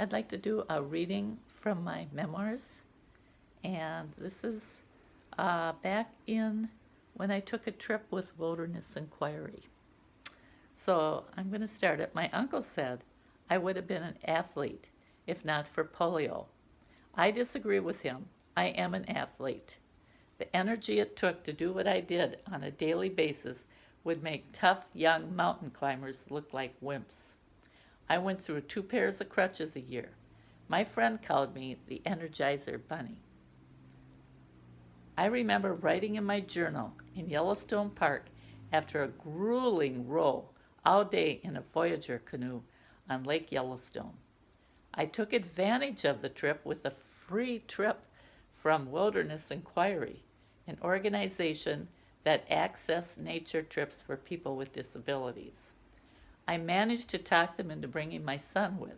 I'd like to do a reading from my memoirs, and this is back in when I took a trip with Wilderness Inquiry. So I'm going to start it. My uncle said I would have been an athlete if not for polio. I disagree with him. I am an athlete. The energy it took to do what I did on a daily basis would make tough young mountain climbers look like wimps. I went through 2 pairs of crutches a year. My friend called me the Energizer Bunny. I remember writing in my journal in Yellowstone Park after a grueling row all day in a Voyager canoe on Lake Yellowstone. I took advantage of the trip with a free trip from Wilderness Inquiry, an organization that accessed nature trips for people with disabilities. I managed to talk them into bringing my son with.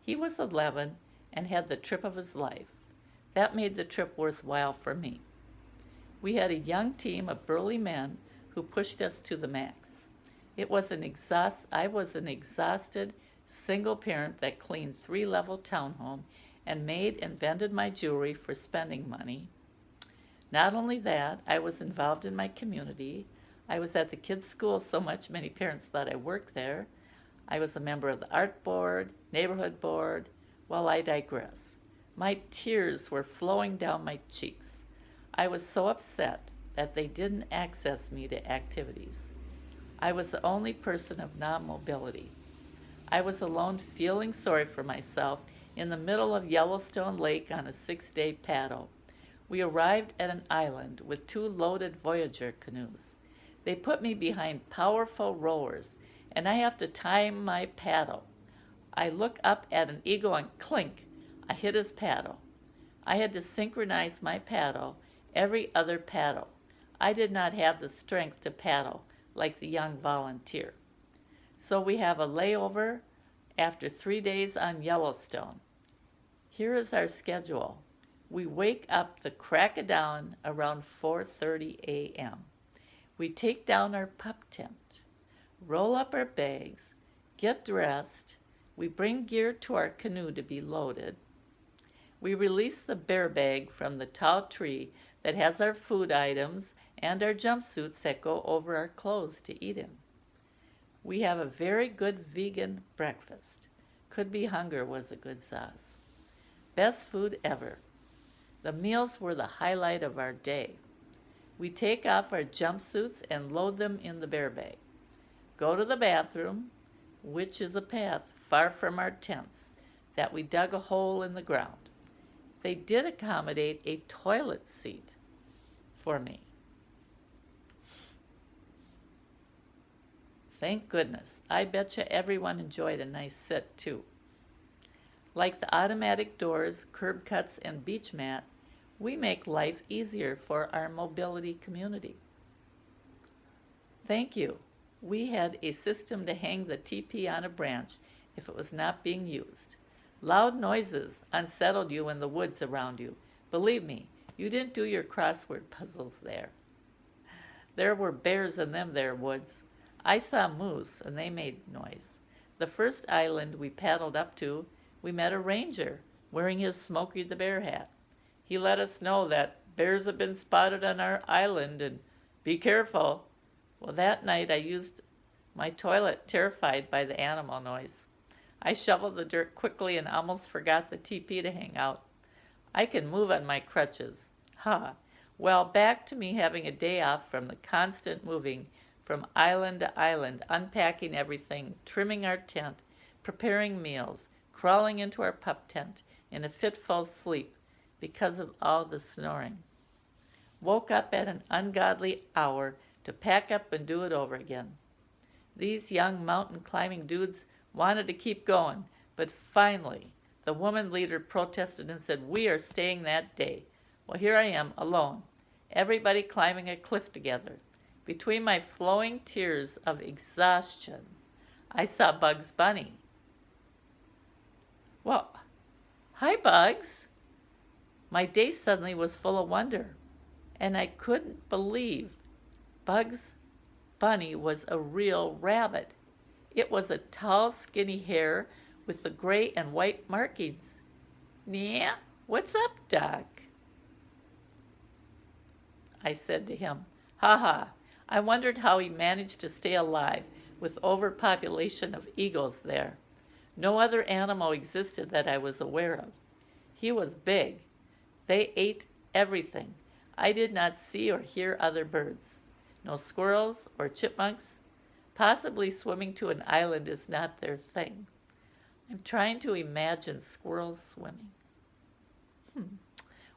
He was 11 and had the trip of his life. That made the trip worthwhile for me. We had a young team of burly men who pushed us to the max. I was an exhausted single parent that cleaned 3-level townhome and made and vended my jewelry for spending money. Not only that, I was involved in my community. I was at the kids' school so much many parents thought I worked there. I was a member of the art board, neighborhood board. Well, I digress. My tears were flowing down my cheeks. I was so upset that they didn't access me to activities. I was the only person of non-mobility. I was alone feeling sorry for myself in the middle of Yellowstone Lake on a 6-day paddle. We arrived at an island with 2 loaded Voyager canoes. They put me behind powerful rowers, and I have to time my paddle. I look up at an eagle and clink, I hit his paddle. I had to synchronize my paddle every other paddle. I did not have the strength to paddle like the young volunteer. So we have a layover after 3 days on Yellowstone. Here is our schedule. We wake up the crack of dawn around 4:30 a.m. We take down our pup tent, roll up our bags, get dressed. We bring gear to our canoe to be loaded. We release the bear bag from the tall tree that has our food items and our jumpsuits that go over our clothes to eat in. We have a very good vegan breakfast. Could be hunger was a good sauce. Best food ever. The meals were the highlight of our day. We take off our jumpsuits and load them in the bear bag. Go to the bathroom, which is a path far from our tents that we dug a hole in the ground. They did accommodate a toilet seat for me. Thank goodness. I betcha everyone enjoyed a nice sit, too. Like the automatic doors, curb cuts, and beach mat, we make life easier for our mobility community. Thank you. We had a system to hang the teepee on a branch if it was not being used. Loud noises unsettled you in the woods around you. Believe me, you didn't do your crossword puzzles there. There were bears in them there woods. I saw moose, and they made noise. The first island we paddled up to, we met a ranger wearing his Smokey the Bear hat. He let us know that bears have been spotted on our island and be careful. Well, that night I used my toilet, terrified by the animal noise. I shoveled the dirt quickly and almost forgot the teepee to hang out. I can move on my crutches. Ha! Well, back to me having a day off from the constant moving from island to island, unpacking everything, trimming our tent, preparing meals, crawling into our pup tent in a fitful sleep because of all the snoring. Woke up at an ungodly hour to pack up and do it over again. These young mountain climbing dudes wanted to keep going, but finally the woman leader protested and said, "We are staying that day." Well, here I am, alone, everybody climbing a cliff together. Between my flowing tears of exhaustion, I saw Bugs Bunny. Well, hi, Bugs. My day suddenly was full of wonder, and I couldn't believe Bugs Bunny was a real rabbit. It was a tall, skinny hare with the gray and white markings. Yeah, what's up, Doc? I said to him. Ha ha. I wondered how he managed to stay alive with overpopulation of eagles there. No other animal existed that I was aware of. He was big. They ate everything. I did not see or hear other birds. No squirrels or chipmunks. Possibly swimming to an island is not their thing. I'm trying to imagine squirrels swimming.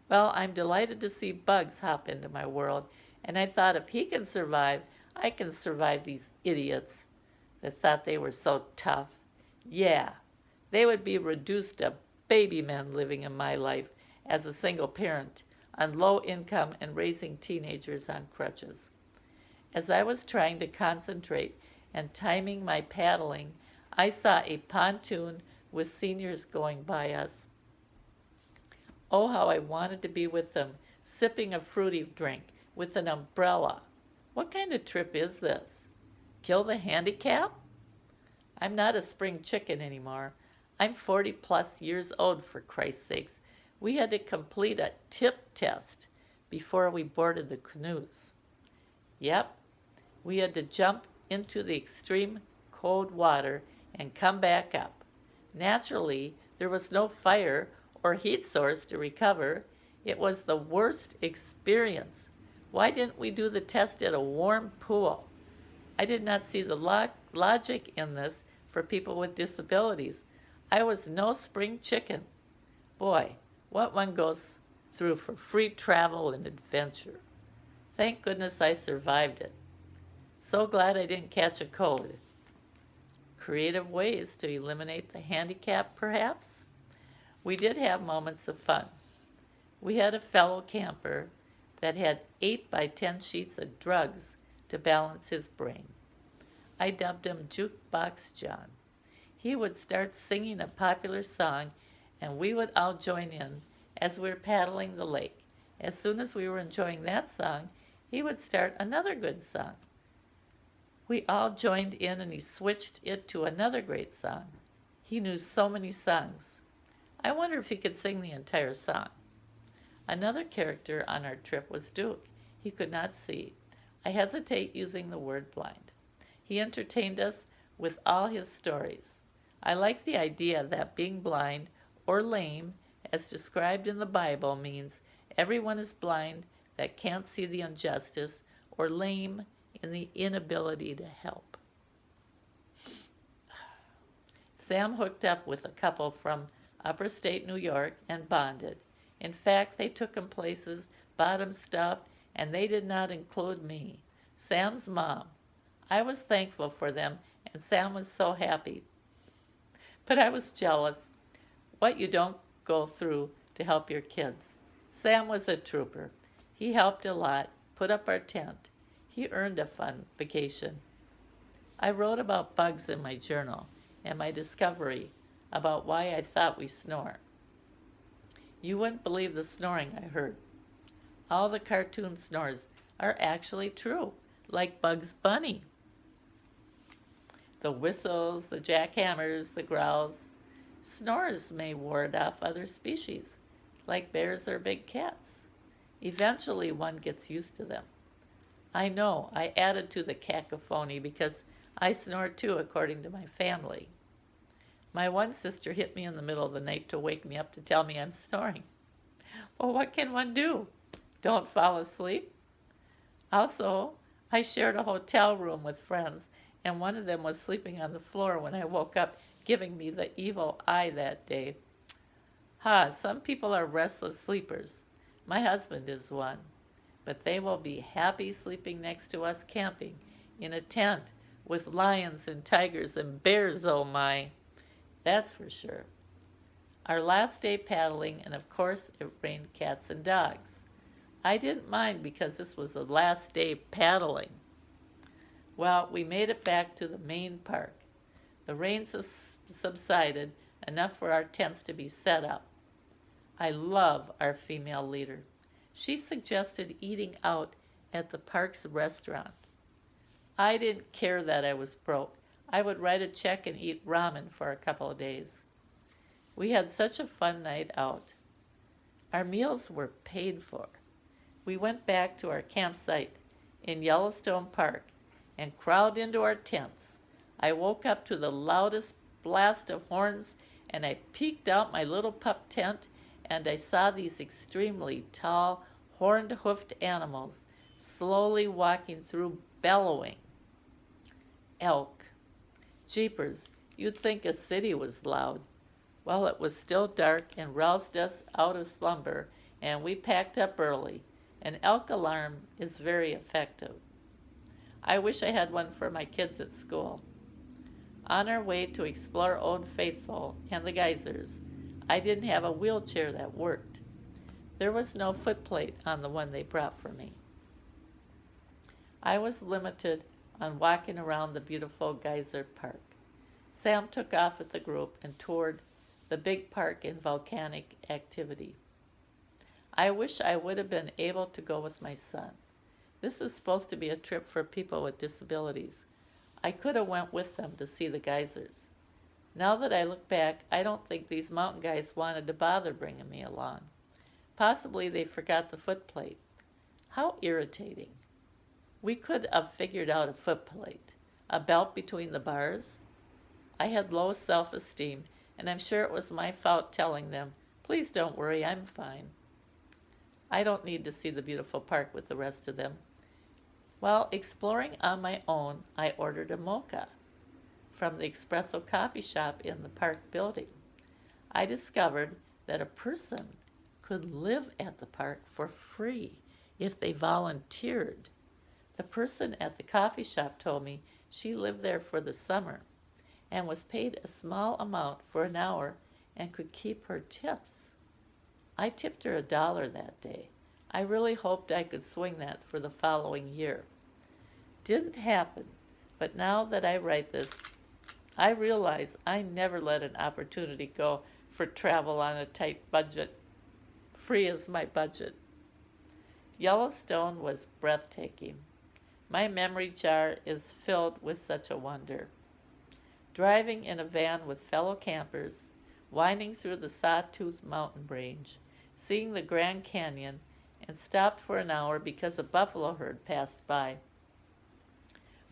Well, I'm delighted to see bugs hop into my world, and I thought if he can survive, I can survive these idiots that thought they were so tough. Yeah, they would be reduced to baby men living in my life as a single parent on low income and raising teenagers on crutches. As I was trying to concentrate and timing my paddling, I saw a pontoon with seniors going by us. Oh, how I wanted to be with them, sipping a fruity drink with an umbrella. What kind of trip is this? Kill the handicap? I'm not a spring chicken anymore. I'm 40 plus years old, for Christ's sakes. We had to complete a tip test before we boarded the canoes. Yep, we had to jump into the extreme cold water and come back up. Naturally, there was no fire or heat source to recover. It was the worst experience. Why didn't we do the test at a warm pool? I did not see the logic in this for people with disabilities. I was no spring chicken. Boy, what one goes through for free travel and adventure. Thank goodness I survived it. So glad I didn't catch a cold. Creative ways to eliminate the handicap, perhaps? We did have moments of fun. We had a fellow camper that had 8 by 10 sheets of drugs to balance his brain. I dubbed him Jukebox John. He would start singing a popular song, and we would all join in as we were paddling the lake. As soon as we were enjoying that song, he would start another good song. We all joined in, and he switched it to another great song. He knew so many songs. I wonder if he could sing the entire song. Another character on our trip was Duke. He could not see. I hesitate using the word blind. He entertained us with all his stories. I like the idea that being blind or lame, as described in the Bible, means everyone is blind that can't see the injustice, or lame in the inability to help. Sam hooked up with a couple from upper state New York and bonded. In fact, they took him places, bought him stuff, and they did not include me, Sam's mom. I was thankful for them, and Sam was so happy. But I was jealous. What you don't go through to help your kids. Sam was a trooper. He helped a lot, put up our tent. He earned a fun vacation. I wrote about bugs in my journal and my discovery about why I thought we snore. You wouldn't believe the snoring I heard. All the cartoon snores are actually true, like Bugs Bunny. The whistles, the jackhammers, the growls. Snores may ward off other species, like bears or big cats. Eventually one gets used to them. I know, I added to the cacophony because I snore too, according to my family. My one sister hit me in the middle of the night to wake me up to tell me I'm snoring. Well, what can one do? Don't fall asleep? Also, I shared a hotel room with friends, and one of them was sleeping on the floor when I woke up, giving me the evil eye that day. Some people are restless sleepers. My husband is one. But they will be happy sleeping next to us camping in a tent with lions and tigers and bears, oh my. That's for sure. Our last day paddling, and of course it rained cats and dogs. I didn't mind because this was the last day paddling. Well, we made it back to the main park. The rain subsided enough for our tents to be set up. I love our female leader. She suggested eating out at the park's restaurant. I didn't care that I was broke. I would write a check and eat ramen for a couple of days. We had such a fun night out. Our meals were paid for. We went back to our campsite in Yellowstone Park and crowded into our tents. I woke up to the loudest blast of horns and I peeked out my little pup tent and I saw these extremely tall, horned-hoofed animals slowly walking through, bellowing. Elk. Jeepers, you'd think a city was loud. Well, it was still dark and roused us out of slumber, and we packed up early. An elk alarm is very effective. I wish I had one for my kids at school. On our way to explore Old Faithful and the geysers, I didn't have a wheelchair that worked. There was no footplate on the one they brought for me. I was limited on walking around the beautiful geyser park. Sam took off with the group and toured the big park in volcanic activity. I wish I would have been able to go with my son. This is supposed to be a trip for people with disabilities. I could have went with them to see the geysers. Now that I look back, I don't think these mountain guys wanted to bother bringing me along. Possibly they forgot the footplate. How irritating. We could have figured out a footplate, a belt between the bars. I had low self-esteem, and I'm sure it was my fault telling them, please don't worry, I'm fine. I don't need to see the beautiful park with the rest of them. While exploring on my own, I ordered a mocha from the espresso coffee shop in the park building. I discovered that a person could live at the park for free if they volunteered. The person at the coffee shop told me she lived there for the summer and was paid a small amount for an hour and could keep her tips. I tipped her $1 that day. I really hoped I could swing that for the following year. Didn't happen, but now that I write this, I realize I never let an opportunity go for travel on a tight budget. Free is my budget. Yellowstone was breathtaking. My memory jar is filled with such a wonder. Driving in a van with fellow campers, winding through the Sawtooth mountain range, seeing the Grand Canyon, and stopped for an hour because a buffalo herd passed by.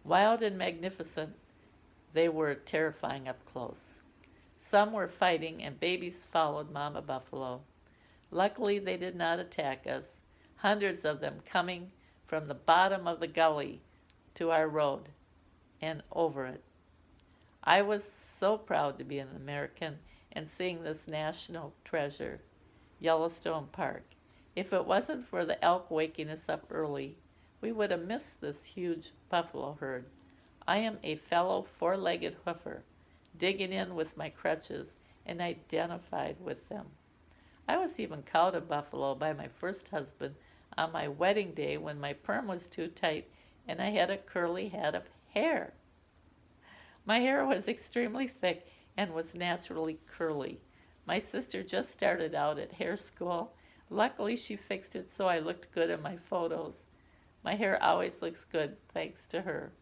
Wild and magnificent, they were terrifying up close. Some were fighting and babies followed Mama Buffalo. Luckily, they did not attack us, hundreds of them coming from the bottom of the gully to our road and over it. I was so proud to be an American and seeing this national treasure, Yellowstone Park. If it wasn't for the elk waking us up early, we would have missed this huge buffalo herd. I am a fellow four-legged hoofer, digging in with my crutches and identified with them. I was even called a buffalo by my first husband on my wedding day when my perm was too tight and I had a curly head of hair. My hair was extremely thick and was naturally curly. My sister just started out at hair school. Luckily, she fixed it so I looked good in my photos. My hair always looks good thanks to her.